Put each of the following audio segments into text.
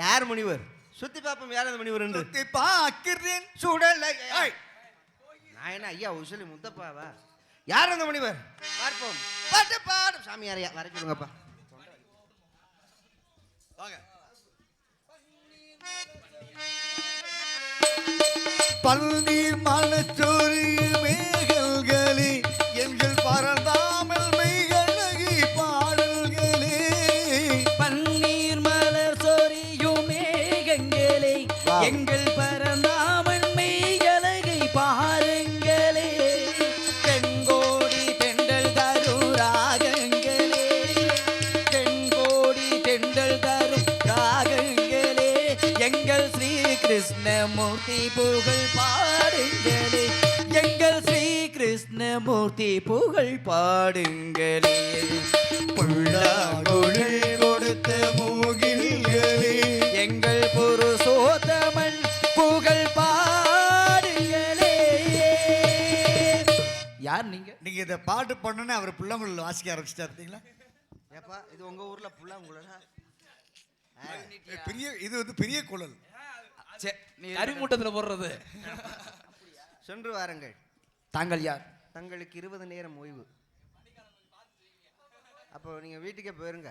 யார் முனிவர்? சுத்தி பாப்போம் யார் அந்த முனிவர்? சுத்தி பாக்கிறேன் சுடலை. நான் என்ன ஐயா உசலி முத்தப்பாவா? யார் அந்த முனிவர்? பார்ப்போம். பாட்டு பாடு சாமியாரையா வர சொல்லுங்கப்பா. வாங்க. பன்னீர் மலச்சோரி மேகல்களே எங்கள் பரந்தாமல் மெய்கழகி பாடல்களே. பன்னீர் மலர் சொரியும் மேகங்களே எங்கள் பரந்தாமல் மெய்கழகை பாருங்களே. தென்கோடி தெண்டல் தரும் ராகங்களே, தென்கோடி தெண்டல் தரும் ராகங்களே எங்கள் ஸ்ரீ கிருஷ்ணமூர்த்தி புகழ் பாடுங்களே, எங்கள் ஸ்ரீ கிருஷ்ணமூர்த்தி புகழ் பாடுங்களே. புல்லாங்குழல் கொடுத்த மூகில்களே எங்கள் புருஷோத்தமன் புகழ் பாடுங்களே. யார் நீங்க? நீங்க இதை பாட்டு பண்ணோன்னே அவர் புள்ளங்குழல் வாசிக்க ஆரம்பிச்சிட்டாருங்களா? ஏப்பா இது உங்க ஊர்ல புள்ள உங்களா? பெரிய இது வந்து பெரிய குழல். நீ அரிமூட்டத்துல போடுறது. சென்று வாருங்கள். தாங்கள் யார்? தங்களுக்கு 20 நேரம் ஓய்வு. அப்போ நீங்க வீட்டுக்கே போயிருங்க.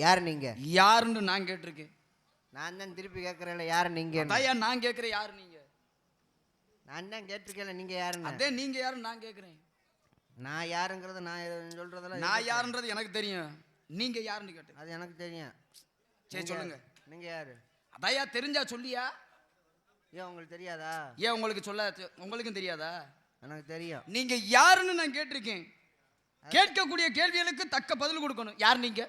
யார் நீங்க? யாருன்னு நான் கேட்டிருக்கேன். நான் தான் திருப்பி கேட்கறேன்ல யார் நீங்க? தாயா நான் கேட்கிறேன் யார் நீங்க? நான் தான் கேட்டிருக்கேன்ல நீங்க யாருன்னு. அதே நீங்க யாருன்னு நான் கேட்கிறேன். நான் யாருங்கிறத நான் சொல்றதெல்லாம் நான் யாருன்றது எனக்கு தெரியும். நீங்க யாருன்னு கேட்டேன். அது எனக்கு தெரியும். சரி சொல்லுங்க. நீங்க யாரு? அதையா தெரிஞ்சா சொல்லியா? ஏன் உங்களுக்கு தெரியாதா? ஏன் உங்களுக்கு சொல்ல உங்களுக்கும் தெரியாதா? எனக்கு தெரியும். நீங்க யாருன்னு நான் கேட்டிருக்கேன். கேட்கக்கூடிய கேள்விகளுக்கு தக்க பதில் கொடுக்கணும். யார் நீங்க?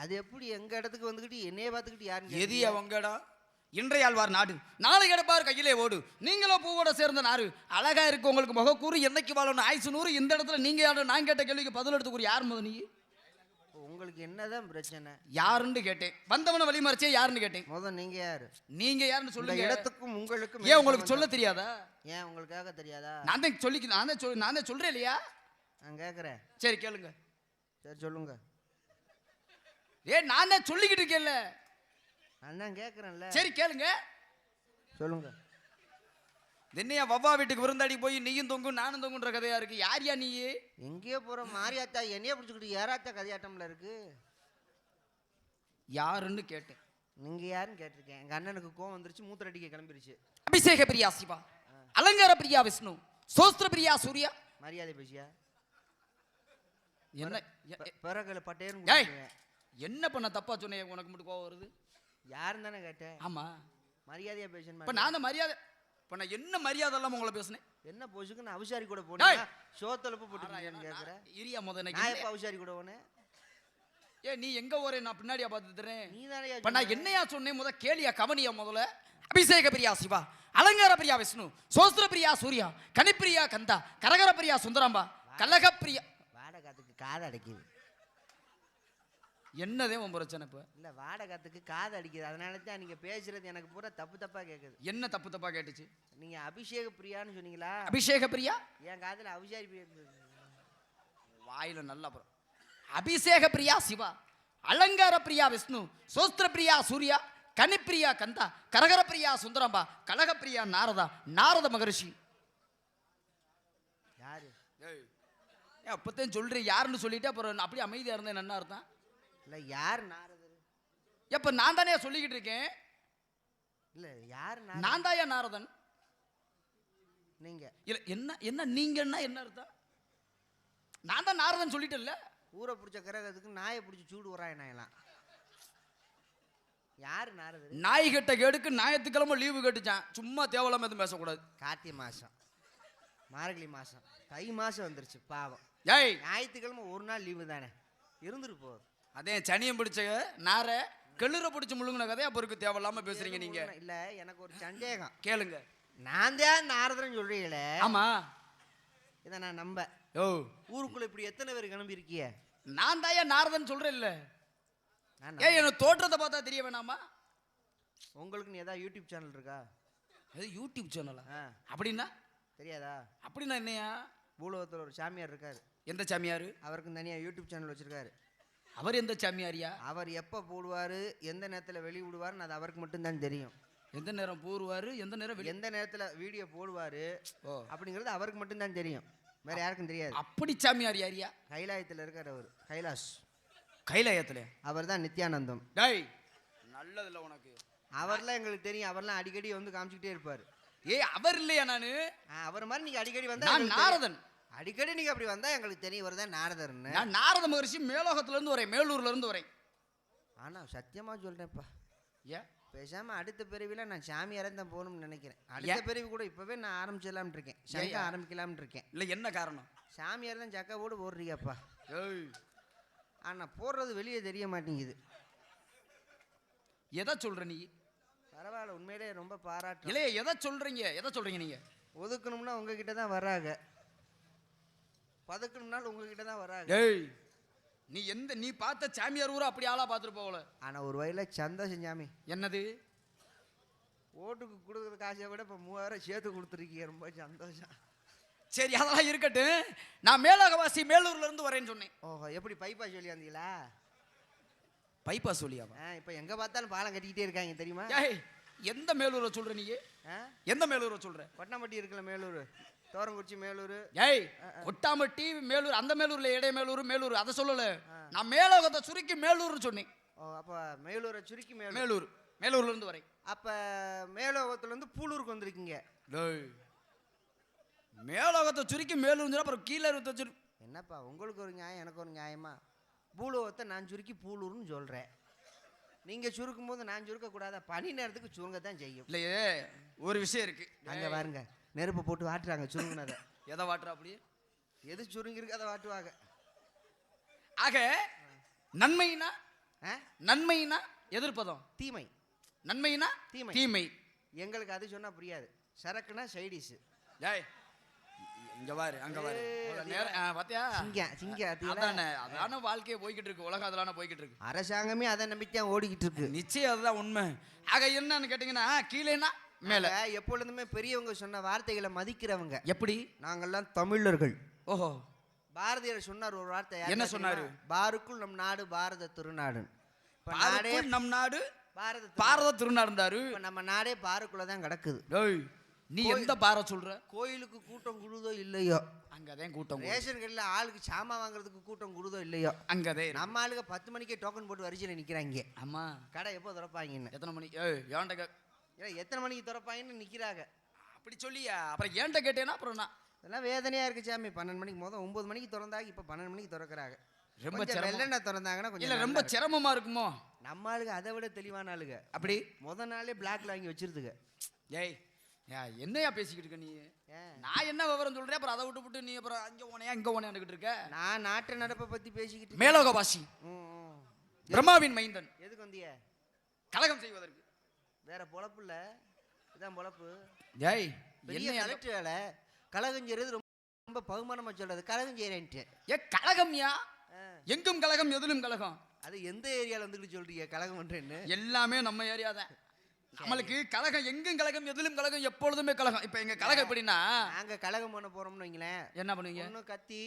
அது எப்படி எங்க இடத்துக்கு வந்துகிட்டு என்னைய பார்த்துக்கிட்டு யாருன்னு? எது அவங்க இடம்? இன்றைய ஆழ்வார் நாடு, நாளை எடுப்பார் கையிலே ஓடு. நீங்களோ பூவோட சேர்ந்த நாடு. அழகா இருக்கு உங்களுக்கு முகக்கூறு, என்னைக்கு வாழணும் ஆயுசு 100. இந்த இடத்துல நீங்க யாரும் நான் கேட்ட கேள்விக்கு பதில் எடுத்துக்கூறு. யார் முதல் நீ? உங்களுக்கு என்னதான் பிரச்சனை? யாருன்னு கேட்டேன். வந்தவன வழி மறைச்சே யாருன்னு கேட்டேன். முதல் நீங்க யாரு? நீங்க யாருன்னு சொல்லுங்க. இடத்துக்கும் உங்களுக்கும் ஏன் உங்களுக்கு சொல்ல தெரியாதா? ஏன் உங்களுக்காக தெரியாதா? நான் தான் சொல்றேன் இல்லையா? நான் கேட்கறேன். சரி கேளுங்க. சரி சொல்லுங்க. நான் தான் சொல்லிக்கிட்டு இருக்கேன்ல. நான் தான் கேட்கறேன்ல. சரி கேளுங்க. சொல்லுங்க. என்னையா வவ்வா வீட்டுக்கு விருந்தாடி போய் நீயும் தொங்கும் நானும் தொங்குன்ற கதையா இருக்கு. யாரியா நீ? எங்கேயோ போற மாரியாத்தா என்னைய பிடிச்சிக்கிட்டு யாராத்தா கதையாட்டம்ல இருக்கு. யாருன்னு கேட்டேன். நீங்க யாருன்னு கேட்டிருக்கேன். எங்க அண்ணனுக்கு கோவம் வந்துருச்சு, மூத்திரடிக்க கிளம்பிருச்சு. அபிஷேக பிரியா சிவா, அலங்கார பிரியா விஷ்ணு, சோஸ்திர பிரியா சூர்யா. மரியாதை பேசியா? என்ன பிறகு பட்டேரும் என்ன பண்ண தப்பா சொன்னே உனக்கு மட்டும் கோவம் வருது? யாருன்னு தானே கேட்டேன். ஆமா மரியாதையா பேசணும். இப்ப நான் மரியாதை இப்ப நான் என்ன மரியாதை இல்லாம உங்களை பேசுனேன்? என்ன போச்சுக்கு நான் அவிசாரி கூட போனேன். சோத்தலப்பு போட்டுருக்கேன்னு கேட்கறேன். இரியா முதல்ல நான் எப்ப அவிசாரி கூட போனேன்? நீ எங்க ஊரே நான் பின்னாடியா பார்த்து தரேன். நீ தானே. இப்ப நான் என்னையா சொன்னேன்? முத கேளியா கவனியா முதல்ல. அபிஷேக பிரியா சிவா, அலங்கார பிரியா விஷ்ணு, சோஸ்திர பிரியா சூர்யா, கனிப்பிரியா கந்தா, கரகர பிரியா சுந்தராம்பா, கலக பிரியா. வாடகாத்துக்கு காது அடைக்குது. என்னதே உன் பிரச்சனை? இப்ப இல்ல வாடகாத்துக்கு காது அடிக்குது. அதனால தான் நீங்க பேசுறது எனக்கு பூரா தப்பு தப்பா கேக்குது. என்ன தப்பு தப்பா கேட்டுச்சு? நீங்க அபிஷேக பிரியான்னு சொன்னீங்களா? அபிஷேக பிரியா என் காதுல அபிஷாரி பிரியா. வாயில நல்லா அபிஷேக பிரியா சிவா, அலங்கார பிரியா விஷ்ணு, சோஸ்திர பிரியா சூர்யா, கனிப்பிரியா கந்தா, கரகர பிரியா சுந்தரம்பா, கலக பிரியா நாரதா, நாரத மகரிஷி. யாரு? அப்பத்தையும் சொல்றேன் யாருன்னு சொல்லிட்டு அப்புறம் அப்படி அமைதியா இருந்தேன். என்ன அர்த்தம்? இல்ல யார் நாரதர்? எப்ப நான் தானே சொல்லிக்கிட்டு இருக்கேன். இல்ல யார் நான் தாயா நாரதன். நீங்க இல்ல என்ன என்ன நீங்கன்னா என்ன அர்த்தம்? நான் தான் நாரதன் சொல்லிட்டேன்ல. ஊரை பிடிச்ச கரகத்துக்கு நாயை பிடிச்சி சூடு வராயனா எல்லாம். யாரு நாரதர்? நாய் கட்ட கேடுக்கு ஞாயிற்றுக்கிழமை லீவு கட்டுச்சான். சும்மா தேவலாம எதுவும் பேசக்கூடாது. கார்த்திகை மாசம், மார்கழி மாசம், தை மாசம் வந்துருச்சு பாவம். ஏய் ஞாயிற்றுக்கிழமை ஒரு நாள் லீவு தானே, இருந்துட்டு போகுது. அதே சனியம் பிடிச்ச நார கெளுற பிடிச்ச முழுங்கின கதையா பொறுக்கு தேவையில்லாம பேசுறீங்க நீங்க. இல்ல எனக்கு ஒரு சந்தேகம். கேளுங்க. நான் தான் நாரதன் சொல்றீங்களே. ஆமா. இதை நான் நம்ப. ஓ ஊருக்குள்ள இப்படி எத்தனை பேர் கிளம்பி இருக்கிய? நான் தாயா நாரதன் சொல்றேன் இல்ல. ஏன் எனக்கு தோற்றத்தை பார்த்தா தெரிய வேணாமா? உங்களுக்கு ஏதாவது யூடியூப் சேனல் இருக்கா? அது யூடியூப் சேனலா? அப்படின்னா தெரியாதா? அப்படின்னா என்னையா? பூலோகத்தில் ஒரு சாமியார் இருக்காரு. எந்த சாமியார்? அவருக்கு தனியா யூடியூப் சேனல் வச்சிருக்காரு. அவர் எந்த சாமியாரியா? அவர் எப்போ போடுவார், எந்த நேரத்தில் வெளிய விடுவாருன்னு அது அவருக்கு மட்டும்தான் தெரியும். எந்த நேரம் போடுவாரு, எந்த நேரம் எந்த நேரத்தில் வீடியோ போடுவார் ஓ அப்படிங்கிறது அவருக்கு மட்டும்தான் தெரியும், வேற யாருக்கும் தெரியாது. அப்படி சாமியார் யாரியா? கைலாயத்தில் இருக்கார் அவர், கைலாஷ். கைலாயத்துல அவர் தான் நித்யானந்தம். டேய் நல்லதில்ல உனக்கு. அவர்லாம் எங்களுக்கு தெரியும், அவர்லாம் அடிக்கடி வந்து காமிச்சிக்கிட்டே இருப்பார். ஏய் அவர் இல்லையா நானு? அவர் மாதிரி நீங்கள் அடிக்கடி வந்தா நான் எங்களுக்கு நாரதன். தெரியும். அடிக்கடி நீங்கள் அப்படி வந்தால் எங்களுக்கு தெரியும் இவர் தான் நாரதர்னு. நான் நாரத மகரிஷி மேலோகத்துல இருந்து வரேன், மேலூர்ல இருந்து வரேன். ஆனால் சத்தியமாக சொல்கிறேன்ப்பா, ஏன் பேசாமல் அடுத்த பிறவில நான் சாமியாரே தான் போகணும்னு நினைக்கிறேன். அடுத்த பிறவி கூட இப்போவே நான் ஆரம்பிச்சிடலாம்னு இருக்கேன், சங்க ஆரம்பிக்கலாம்னு இருக்கேன். இல்லை என்ன காரணம்? சாமியார் தான் சக்காவோடு போடுறீங்கப்பா. ஏய் ஆனால் போடுறது வெளியே தெரிய மாட்டேங்குது. எதை சொல்ற நீ? பரவாயில்ல, உண்மையிலே ரொம்ப பாராட்டு. இல்லையே எதை சொல்றீங்க, எதை சொல்றீங்க நீங்க? ஒதுக்கணும்னா உங்ககிட்ட தான் வராங்க, பதுக்கணும்னாலும் உங்ககிட்ட தான் வராங்க. ஏய் நீ எந்த நீ பார்த்த சாமியார் ஊரை அப்படி ஆளா பார்த்துட்டு போகல. ஆனால் ஒரு வயலில் சந்தோஷம் சாமி. என்னது? ஓட்டுக்கு கொடுக்குற காசை விட இப்போ 3000 சேர்த்து கொடுத்துருக்கீங்க, ரொம்ப சந்தோஷம். சரி அதெல்லாம் இருக்கட்டும். நான் மேலோகவாசி மேலூர்ல இருந்து வரேன்னு சொன்னேன். ஓஹோ, எப்படி பைப்பா சொல்லி வந்தீங்களா? பைப்பா சொல்லியாவா? இப்போ எங்கே பார்த்தாலும் பாலம் கட்டிக்கிட்டே இருக்காங்க தெரியுமா? ஏய் எந்த மேலூரை சொல்ற நீ? எந்த மேலூரை சொல்ற? கொட்டம்பட்டி இருக்குல்ல மேலூர், தோரங்குறிச்சி மேலூர். ஏய் கொட்டாமட்டி மேலூர், அந்த மேலூர்ல இடை மேலூர் மேலூர் அதை சொல்லல. நான் மேலோகத்தை சுருக்கி மேலூர்னு சொன்னேன். ஓ, அப்போ மேலூரை சுருக்கி மேலூர், மேலூர்ல இருந்து வரேன். அப்போ மேலோகத்துலேருந்து பூலூருக்கு வந்திருக்கீங்க. டேய் மேலோகத்தை சுருக்கி மேலூர் அப்புறம் கீழே என்னப்பா உங்களுக்கு ஒரு நியாயம் எனக்கு ஒரு நியாயமா? பூலோகத்தை நான் சுருக்கி பூலூர்னு சொல்கிறேன், நீங்கள் சுருக்கும் போது நான் சுருக்கக்கூடாதா? பனி நேரத்துக்கு சுருங்க தான் செய்யும். இல்லையே ஒரு விஷயம் இருக்கு. அங்கே பாருங்க, நெருப்பு போட்டு வாட்டுறாங்க சுருங்கினதை. எதை வாட்டுறா அப்படி? எது சுருங்கிருக்கு அதை வாட்டுவாங்க. ஆக நன்மைனா நன்மைனா எதிர்ப்பதம் தீமை, நன்மைனா தீமை. தீமை எங்களுக்கு அது சொன்னால் புரியாது. சரக்குனா சைடிஷ். ஏய் இங்க பாரு அங்க பாரு பாத்தியா? அதானே அதான வாழ்க்கையை போய்கிட்டு இருக்கு, உலகம் அதெல்லாம் போய்கிட்டு இருக்கு. அரசாங்கமே அதை நம்பித்தான் ஓடிக்கிட்டு இருக்கு. நிச்சயம் அதுதான் உண்மை. ஆக என்னன்னு கேட்டீங்கன்னா கீழேனா மேல. எப்பொழுதுமே பெரியவங்க சொன்ன வார்த்தைகளை மதிக்கிறவங்க. எப்படி? நாங்கெல்லாம் தமிழர்கள். ஓஹோ, பாரதியார் சொன்னார் ஒரு வார்த்தை. என்ன சொன்னாரு? பாருக்குள் நம் நாடு பாரத திருநாடு. நம் நாடு பாரத பாரத திருநாடு இருந்தாரு. நம்ம நாடே பாருக்குள்ளதான் கிடக்குது. நீ எந்த பார சொல்ற? கோயிலுக்கு கூட்டம் குடுதோ இல்லையோ அங்கதான் கூட்டம். ரேஷன் கடையில் ஆளுக்கு சாமான் வாங்குறதுக்கு கூட்டம் குடுதோ இல்லையோ அங்கதே நம்ம ஆளுக்கு 10 மணிக்கே டோக்கன் போட்டு வரிசையில் நிற்கிறாங்க. ஆமா, கடை எப்போ திறப்பாங்கன்னு. எத்தனை மணிக்கு? ஏன்ட்ட எத்தனை மணிக்கு திறப்பாங்கன்னு நிற்கிறாங்க. அப்படி சொல்லியா? அப்புறம் ஏன்ட்ட கேட்டேன்னா அப்புறம் நான் இதெல்லாம் வேதனையா இருக்கு சாமி. 12 மணிக்கு மொதல் 9 மணிக்கு திறந்தாங்க, இப்போ 12 மணிக்கு திறக்கிறாங்க. ரொம்ப வெள்ளெண்ணெய் திறந்தாங்கன்னா இல்ல ரொம்ப சிரமமா இருக்குமோ? நம்ம ஆளுக்கு அதை விட தெளிவான ஆளுங்க. அப்படி முத நாளே பிளாக்ல வாங்கி வச்சிருதுங்க. ஏய் என்னையா பேசிக்கிட்டு இருக்க நீ? நான் என்ன விவரம் சொல்றேன், அப்புறம் அதை விட்டு நீ அப்புறம் அங்க ஓனையா இங்க ஓனையாண்டுகிட்டு இருக்க. நான் நாட்டு நடப்பை பத்தி பேசிக்கிட்டு. மேலோகவாசி பிரம்மாவின் மைந்தன். எதுக்கு வந்திய? கலகம் செய்வதற்கு. வேற பொழப்பு இல்ல, இதான் பொழப்பு. ஏய் என்ன கலெக்டர் வேலை? கலகம் செய்யறது ரொம்ப பகுமானமா சொல்றது. கலகம் செய்யறேன்ட்டு. கலகம்யா? எங்கும் கலகம் எதிலும் கலகம். அது எந்த ஏரியால வந்துட்டு சொல்றீங்க கலகம் பண்றேன்னு? எல்லாமே நம்ம ஏரியா தான். நம்மளுக்கு கலகம் எங்கும் கலகம் எதிலும் கலகம், எப்பொழுதுமே கலகம். இப்ப எங்க கலகம் எப்படின்னா, நாங்க கலகம் பண்ண போறோம்னு வைங்களேன், என்ன பண்ணுவீங்க? ஒன்னும் கத்தி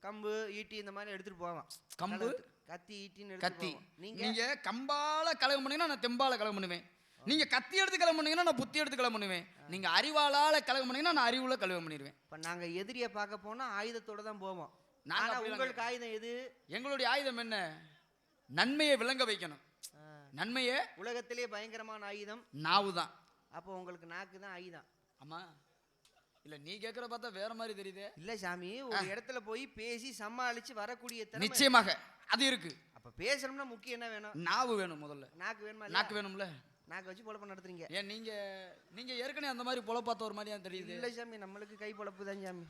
கம்பு ஈட்டி இந்த மாதிரி எடுத்துட்டு போவோம். கம்பு கத்தி ஈட்டின்னு கத்தி. நீங்க கம்பால கலகம் பண்ணீங்கன்னா நான் தெம்பால கலகம் பண்ணுவேன். நீங்க கத்தி எடுத்து கலகம் பண்ணீங்கன்னா நான் புத்தி எடுத்து கலகம் பண்ணுவேன். நீங்க அறிவாளால கலகம் பண்ணீங்கன்னா நான் அறிவுல கலகம் பண்ணிடுவேன். இப்ப நாங்க எதிரியை பார்க்க போனா ஆயுதத்தோட தான் போவோம். உங்களுக்கு ஆயுதம் எது? எங்களுடைய ஆயுதம் என்ன? நன்மையை விளங்க வைக்கணும். நன்மையே உலகத்திலே பயங்கரமான ஆயுதம் நாவு தான். அப்போ உங்களுக்கு நாக்கு தான் ஆயுதம். ஆமா இல்ல, நீ கேட்கற பார்த்தா வேற மாதிரி தெரியுது. இல்ல சாமி, ஒரு இடத்துல போய் பேசி சமாளிச்சு வரக்கூடிய நிச்சயமாக அது இருக்கு. அப்ப பேசணும்னா முக்கியம் என்ன வேணும்? நாவு வேணும். முதல்ல நாக்கு வேணுமா? நாக்கு வேணும்ல. நாக்கு வச்சு பொழப்பு நடத்துறீங்க. ஏன் நீங்க ஏற்கனவே அந்த மாதிரி பொழப்பு பார்த்த ஒரு மாதிரியா தெரியுது? இல்ல சாமி, நம்மளுக்கு கை பொழப்பு தான் சாமி.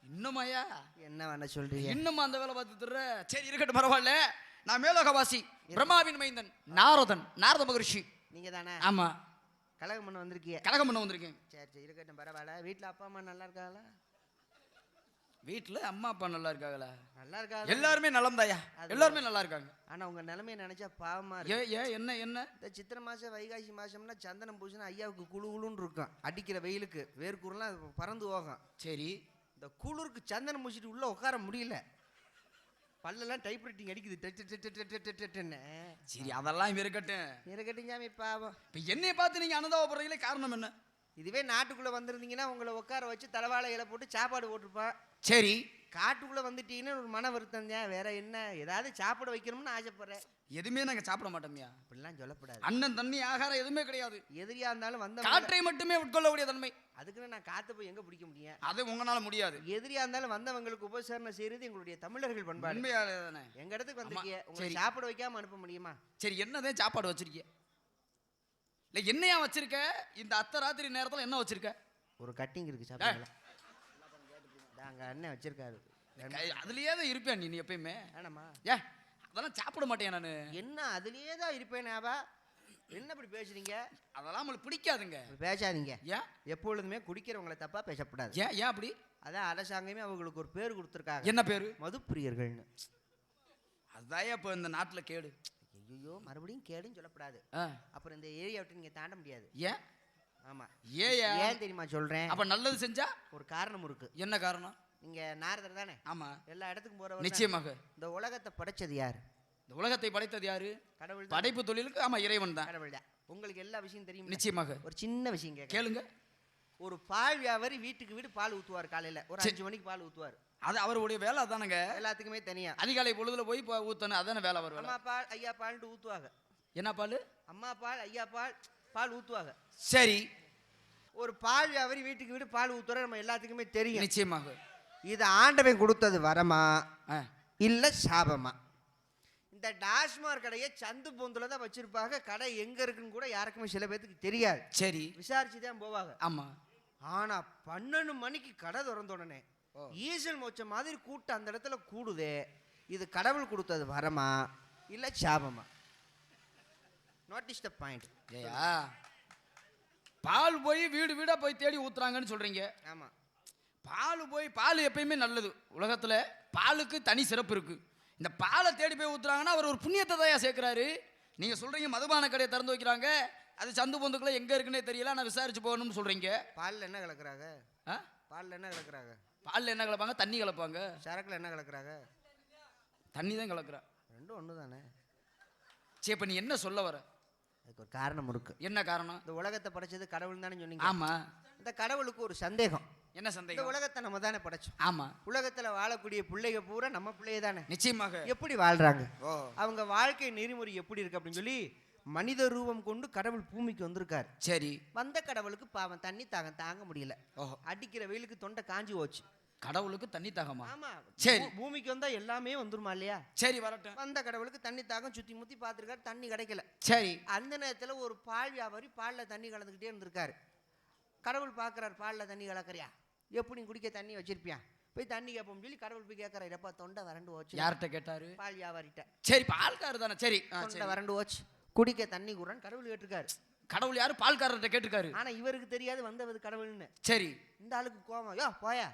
இன்னுமாயா? என்ன வேணா சொல்றீங்க? இன்னும் அந்த வேலை பார்த்து தர்ற. சரி இருக்கட்டும், பரவாயில்ல. நான் மேலோகவாசி பிரம்மாவின் மைந்தன் நாரதன், நாரத மகரிஷி. நீங்க தானே? ஆமா. கலகம் பண்ண வந்திருக்கீங்க? கலகம் பண்ண வந்திருக்கேன். சரி சரி இருக்கட்டும், பரவாயில்ல. வீட்டில் அப்பா அம்மா நல்லா இருக்காங்களா? வீட்டில் அம்மா அப்பா நல்லா இருக்காங்களா? நல்லா இருக்காங்க. எல்லாருமே நலம் தாயா, எல்லாருமே நல்லா இருக்காங்க. ஆனால் உங்கள் நிலைமையை நினைச்சா பாவமா இருக்கு. என்ன இந்த சித்திரை மாதம் வைகாசி மாதம்னா சந்தனம் பூசினா ஐயாவுக்கு குழு குழுன்னு இருக்கும். அடிக்கிற வெயிலுக்கு வேர்க்கூரெல்லாம் பறந்து போகும். சரி, இந்த குளிருக்கு சந்தனம் பூசிட்டு உள்ள உட்கார முடியல. பல்லெல்லாம் டைப்ரைட்டிங் அடிக்குது. சரி அதெல்லாம் இருக்கட்டும். இருக்கட்டும் சாமி பாவம். இப்போ என்னைய பார்த்து நீங்கள் அனுதாபப்படுறீங்களே காரணம் என்ன? இதுவே நாட்டுக்குள்ளே வந்திருந்தீங்கன்னா உங்களை உட்கார வச்சு தலைவாழை இலை போட்டு சாப்பாடு போட்டிருப்பான். சரி. காட்டுக்குள்ளே வந்துட்டீங்கன்னா ஒரு மன வருத்தம் தான். வேற என்ன, ஏதாவது சாப்பிட வைக்கணும்னு ஆசைப்படுறேன். எதுவுமே நாங்கள் சாப்பிட மாட்டோம்யா. அப்படிலாம் சொல்லப்படாது. அண்ணன் தண்ணி ஆகாரம் எதுவுமே கிடையாது. எதிரியா இருந்தாலும் வந்த காற்றை மட்டுமே உட்கொள்ளக்கூடிய தன்மை. அதுக்குன்னு நான் காற்று போய் எங்கே பிடிக்க முடியும்? அது உங்களால முடியாது. எதிரியா இருந்தாலும் வந்தவங்களுக்கு உபசரணம் செய்யறது எங்களுடைய தமிழர்கள் பண்பாடு. உண்மையாலே தானே. எங்க இடத்துக்கு வந்திருக்கீங்க, உங்களை சரி. சாப்பிட வைக்காம அனுப்ப முடியுமா? சரி என்னதான் சாப்பாடு வச்சிருக்க? இல்லை என்னையா வச்சிருக்க? இந்த அத்தை ராத்திரி நேரத்தில் என்ன வச்சிருக்க? ஒரு கட்டிங் இருக்கு, சாப்பிடுங்களா? அங்க அண்ணன் வச்சிருக்காரு. அதுலயே தான் இருப்பேன் நீ எப்பயுமே. வேணாமா? அதெல்லாம் சாப்பிட மாட்டேன் நான். என்ன அதுலயே தான் இருப்பேனாவா? என்ன இப்படி பேசுறீங்க? அதெல்லாம் நம்மளுக்கு பிடிக்காதுங்க. பேசாதீங்க. ஏன்? எப்பொழுதுமே குடிக்கிறவங்களை தப்பா பேசக்கூடாது. ஏன் அப்படி? அதான் அரசாங்கமே அவங்களுக்கு ஒரு பேர் கொடுத்துருக்காங்க. என்ன பேரு? மதுப்பிரியர்கள்னு. அதான் இப்போ இந்த நாட்டில் கேடு. ஐயோ, மறுபடியும் கேடுன்னு சொல்லக்கூடாது. அப்புறம் இந்த ஏரியா விட்டு நீங்க தாண்ட முடியாது. ஏன்? ஆமா. ஏன் தெரியுமா சொல்றேன்? அப்ப நல்லது செஞ்சா ஒரு காரணம் இருக்கு. என்ன காரணம்? நீங்க நாரதர் தானே? ஆமா. எல்லா இடத்துக்கும் போறவர். நிச்சயமாக. இந்த உலகத்தை படைச்சது யாரு? இந்த உலகத்தை படைத்தது யாரு? கடவுள். படைப்பு தொழிலுக்கு ஆமா இறைவன் தான். கடவுள் தான். உங்களுக்கு எல்லா விஷயம் தெரியும். நிச்சயமாக. ஒரு சின்ன விஷயம் கேளுங்க. ஒரு பால் வியாபாரி வீட்டுக்கு வீடு பால் ஊத்துவார். காலையில ஒரு 5 மணிக்கு பால் ஊத்துவார். அது அவருடைய வேலை தானுங்க. எல்லாத்துக்குமே தனியா அதிகாலை பொழுதுல போய் ஊத்தணும், அதான வேலை அவர் வேலை. அம்மா பால் ஐயா பால்னு ஊத்துவாங்க. என்ன பால்? அம்மா பால் ஐயா பால் பால் ஊத்துவாங்க. சரி. ஒரு பால் வியாபாரி வீட்டுக்கு வீடு பால் ஊத்துற நம்ம எல்லாத்துக்குமே தெரியும். நிச்சயமாக. இது ஆண்டவன் கொடுத்தது வரமா இல்ல சாபமா? இந்த டாஸ்மாக் கடையை சந்து பொந்துல தான் வச்சிருப்பாங்க. கடை எங்க இருக்குன்னு கூட யாருக்குமே சில பேருக்கு தெரியாது. சரி. விசாரிச்சு தான் போவாங்க. ஆமா. ஆனா 12 மணிக்கு கடை திறந்த உடனே ஈசல் மோச்ச மாதிரி கூட்டம் அந்த இடத்துல கூடுதே. இது கடவுள் கொடுத்தது வரமா இல்ல சாபமா? Notice the point. ஏயா பால் போய் வீடு வீடா போய் தேடி ஊத்துறாங்கன்னு சொல்றீங்க. ஆமா. பால் எப்பயுமே நல்லது. உலகத்துல பாலுக்கு தனி சிறப்பு இருக்கு. இந்த பாலை தேடி போய் ஊத்துறாங்கன்னா அவர் ஒரு புண்ணியத்தை தான் சேர்க்கிறாரு. நீங்க சொல்றீங்க மதுபான கடையை திறந்து வைக்கிறாங்க, அது சந்து பொந்துக்குள்ள எங்க இருக்குன்னே தெரியல, நான் விசாரிச்சு போகணும்னு சொல்றீங்க. பால்ல என்ன கலக்குறாங்க? பால்ல என்ன கலக்குறாங்க? பால்ல என்ன கலப்பாங்க? தண்ணி கலப்பாங்க. சரக்குல என்ன கலக்குறாங்க? தண்ணி தான் கலக்குறா. ரெண்டும் ஒன்று தானே. சரி, இப்ப நீ என்ன சொல்ல வர? அதுக்கு ஒரு காரணம் இருக்கு. என்ன காரணம்? இந்த உலகத்தை படைச்சது கடவுள் தானே சொன்னீங்க. ஆமா. இந்த கடவுளுக்கு ஒரு சந்தேகம். என்ன சந்தேகம்? இந்த உலகத்தை நம்ம தானே படைச்சோம். ஆமா. உலகத்துல வாழக்கூடிய பிள்ளைங்க பூரா நம்ம பிள்ளைய தானே. நிச்சயமாக. எப்படி வாழ்றாங்க, அவங்க வாழ்க்கை நெறிமுறை எப்படி இருக்கு அப்படின்னு சொல்லி மனித ரூபம் கொண்டு கடவுள் பூமிக்கு வந்திருக்காரு. சரி. வந்த கடவுளுக்கு பாவம் தண்ணி தாங்க முடியல. அடிக்கிற வெயிலுக்கு தொண்டை காஞ்சி போச்சு. கடவுளுக்கு தண்ணி தாகமா? ஆமா. சரி. பூமிக்கு வந்தா எல்லாமே வந்துருமா இல்லையா? சரி, வரட்டும். வந்த கடவுளுக்கு தண்ணி தாகம் சுத்தி முத்தி பார்த்துருக்காரு, தண்ணி கிடைக்கல. சரி. அந்த நேரத்துல ஒரு பால் வியாபாரி பால்ல தண்ணி கலந்துக்கிட்டே இருந்திருக்காரு. கடவுள் பார்க்கறாரு, பால்ல தண்ணி கலக்கறியா, எப்படி குடிக்க தண்ணி வச்சிருப்பியா, போய் தண்ணி கேட்போம் சொல்லி கடவுள் போய் கேட்கறாரு. எப்பா தொண்டை வறண்டு போச்சு. யார்கிட்ட கேட்டாரு? பால் வியாபாரிட்ட. சரி, பால்காரர் தானே. சரி. தொண்டை வறண்டு போச்சு, குடிக்க தண்ணி கூறான்னு கடவுள் கேட்டிருக்காரு. கடவுள் யாரு? பால்காரர்கிட்ட கேட்டிருக்காரு. ஆனா இவருக்கு தெரியாது வந்தது கடவுள்னு. சரி. இந்த ஆளுக்கு கோவம், யோ போயா,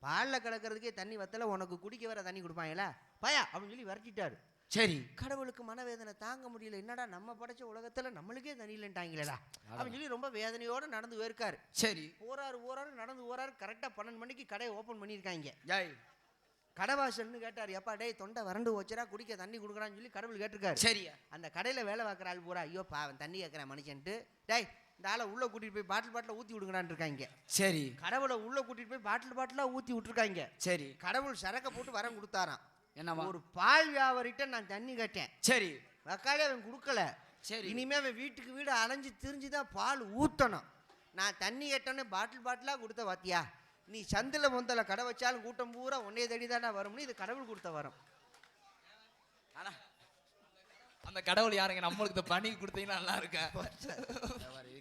பால்ல கலக்கிறதுக்கே தண்ணி வத்தல, உனக்கு குடிக்க வர தண்ணி கொடுப்பாங்களா, பயா அப்படின்னு சொல்லி விரட்டிட்டாரு. சரி. கடவுளுக்கு மனவேதனை தாங்க முடியல. என்னடா நம்ம படைச்ச உலகத்துல நம்மளுக்கே தண்ணி இல்லைன்ட்டாங்களேடா அப்படின்னு சொல்லி ரொம்ப வேதனையோட நடந்து போயிருக்காரு. சரி. ஓராறு நடந்து ஓராறு. கரெக்டா 12 மணிக்கு கடையை ஓபன் பண்ணியிருக்காங்க. ஜாய் கடைவாசல்னு கேட்டார். எப்பா டேய் தொண்டை வறண்டு வச்சுரா, குடிக்க தண்ணி கொடுக்குறான்னு சொல்லி கடவுள் கேட்டிருக்காரு. சரியா. அந்த கடையில வேலை பார்க்குற ஆள் பூரா ஐயோ பாவன் தண்ணி கேட்குறேன் மனுஷன்ட்டு, டேய் இந்த ஆளை உள்ள கூட்டிட்டு போய் பாட்டில் ஊற்றி விடுங்கடான்னு இருக்காங்க. சரி. கடவுளை உள்ள கூட்டிட்டு போய் பாட்டிலா ஊற்றி விட்டுருக்காங்க. சரி. கடவுள் சரக்க போட்டு வரம் கொடுத்தாராம். என்னவா? ஒரு பால் வியாபாரிட்ட நான் தண்ணி கேட்டேன். சரி. வக்காலே அவன் கொடுக்கல. சரி. இனிமே அவன் வீட்டுக்கு வீடு அலைஞ்சு திரிஞ்சுதான் பால் ஊத்தணும். நான் தண்ணி கேட்டோன்னே பாட்டிலா கொடுத்த வாத்தியா, நீ சந்தில பொந்தல கடை வச்சாலும் கூட்டம் பூரா உன்னைய தேடி தானே வரும்னு இது கடவுள் கொடுத்த வரம். ஆனா அந்த கடவுள் யாருங்க? நம்மளுக்கு இந்த பணி கொடுத்தீங்கன்னா நல்லா இருக்கா?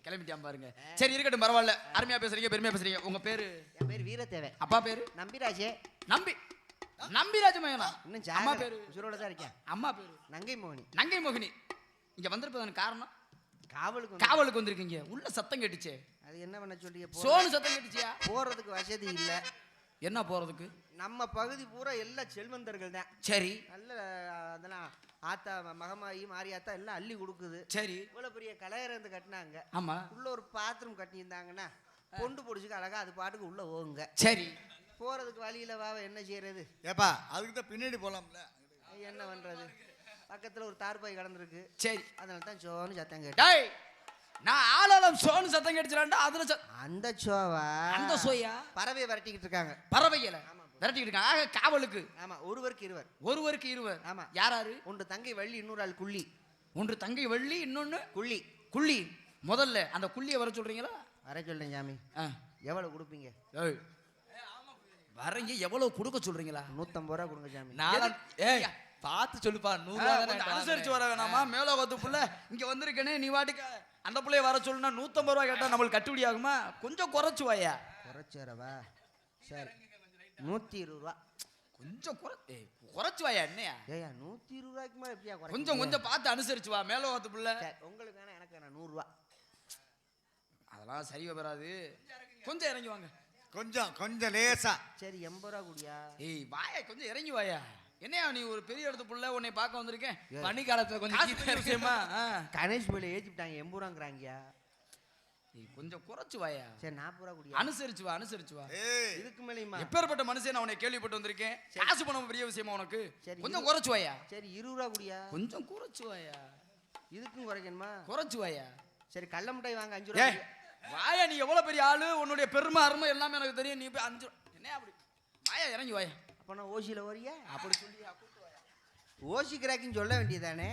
கிளம்பிட்டான் பாருங்க. சரி, இருக்கட்டும், பரவாயில்ல. அருமையா பேசுறீங்க, பெருமையா பேசுறீங்க. உங்க பேரு? என் பேர் வீரத்தேவை. அப்பா பேரு? நம்பிராஜே. நம்பிராஜ மகனா? இன்னும் அம்மா பேரு? உசுரோட தான் இருக்கேன். அம்மா பேரு? நங்கை மோகினி. நங்கை மோகினி. இங்க வந்திருப்பதன் காரணம்? காவலுக்கு வந்திருக்கீங்க. உள்ள சத்தம் கேட்டுச்சே, அது என்ன பண்ண சொல்லி சோனு சத்தம் கேட்டுச்சியா? போறதுக்கு வசதி இல்ல. என்ன போறதுக்கு? நம்ம பகுதி பூரா எல்லா செல்வந்தர்கள் தான். சரி. நல்ல அதெல்லாம் ஆத்தா மகமாயி மாரியாத்தா எல்லாம் அள்ளி கொடுக்குது. சரி. இவ்வளவு பெரிய கலையரந்து கட்டினாங்க. ஆமா. உள்ள ஒரு பாத்ரூம் கட்டியிருந்தாங்கன்னா பொண்டு பொடிச்சுக்க அழகா அது பாட்டுக்கு உள்ள போகுங்க. சரி. போறதுக்கு வழியில வாவ என்ன செய்யறது? ஏப்பா அதுக்கு தான் பின்னாடி போலாம்ல. என்ன பண்றது, பக்கத்துல ஒரு தார்பாய் கடந்திருக்கு, சரி அதனால தான் சோன்னு சத்தம் கேட்டு. டேய் நான் ஆளாளம் சோன்னு சத்தம் கேட்டுச்சாண்டா அதுல அந்த சோவா அந்த சோயா பறவை விரட்டிக்கிட்டு இருக்காங்க. பறவைகளை விரட்டிக்கிட்டு இருக்காங்க. ஆக காவலுக்கு ஆமா, ஒருவருக்கு இருவர். ஒருவருக்கு இருவர். ஆமா. யாராரு? ஒன்று தங்கை வள்ளி, இன்னொரு ஆள் குள்ளி. ஒன்று தங்கை வள்ளி, இன்னொன்னு குள்ளி. குள்ளி. முதல்ல அந்த குள்ளியை வர சொல்றீங்களா? வர சொல்றேன் சாமி. எவ்வளவு கொடுப்பீங்க? ஏய் வரீங்க எவ்வளவு கொடுக்க சொல்றீங்களா? 150 ரூபா கொடுங்க சாமி. நாலாம் ஏய் பார்த்து சொல்லுப்பா 100 ரூபாய் அனுசரிச்சு வர வேணாமா? மேல கொத்து புள்ள இங்க வந்திருக்கனே, நீ வாட்டுக்க அந்த பிள்ளைய வர சொல்லுனா 150 ரூபா கேட்டா நம்மளுக்கு கட்டுப்படி ஆகுமா? கொஞ்சம் குறைச்சு வாயா. குறைச்சரவா? சரி 120 ரூபா. கொஞ்சம் குறைச்சு வாயா. என்னையா ஏயா 120 ரூபாய்க்கு மேல எப்படியா குறைக்க? கொஞ்சம் பார்த்து அனுசரிச்சு வா. மேல கொத்து புள்ள உங்களுக்கு வேணா எனக்கு வேணா 100 ரூபா. அதெல்லாம் சரி வராது. கொஞ்சம் இறங்கி வாங்க. கொஞ்சம் லேசா. சரி 80 ரூபா குடியா. ஏய் வாயா, கொஞ்சம் இறங்கி வாயா. என்னையா நீ ஒரு பெரிய இடத்து புள்ள, உன்னை பார்க்க வந்திருக்கேன். பனி காலத்துல கொஞ்சம் காசு பெரிய விஷயமா? கணேஷ் பிள்ளை ஏத்திட்டாங்க 80 ரூபாங்கறாங்கயா. கொஞ்சம் குறைச்சு வாயா. சரி 40 ரூபா குடியா. அனுசரிச்சு வா, அனுசரிச்சு வா. ஏய் இதுக்கு மேலயுமா? எப்பேற்பட்ட மனுஷன் நான் உன்னை கேள்விப்பட்டு வந்திருக்கேன். காசு பணம் பெரிய விஷயமா உனக்கு? சரி, கொஞ்சம் குறைச்சு வாயா. சரி 20 ரூபா குடியா. கொஞ்சம் குறைச்சு வாயா. இதுக்கும் குறைக்கணுமா? குறைச்சு வாயா. சரி கள்ள மிட்டாய் வாங்க 5 ரூபா. வாயா, நீ எவ்வளவு பெரிய ஆளு, உன்னுடைய பெருமை அருமை எல்லாமே எனக்கு தெரியும். நீ போய் 5 என்ன அப்படி வாயா, இறங்கி வாயா. அப்ப நான் ஓசியில வரியா? அப்படி சொல்லி ஓசி கிராக்கின்னு சொல்ல வேண்டியதானே.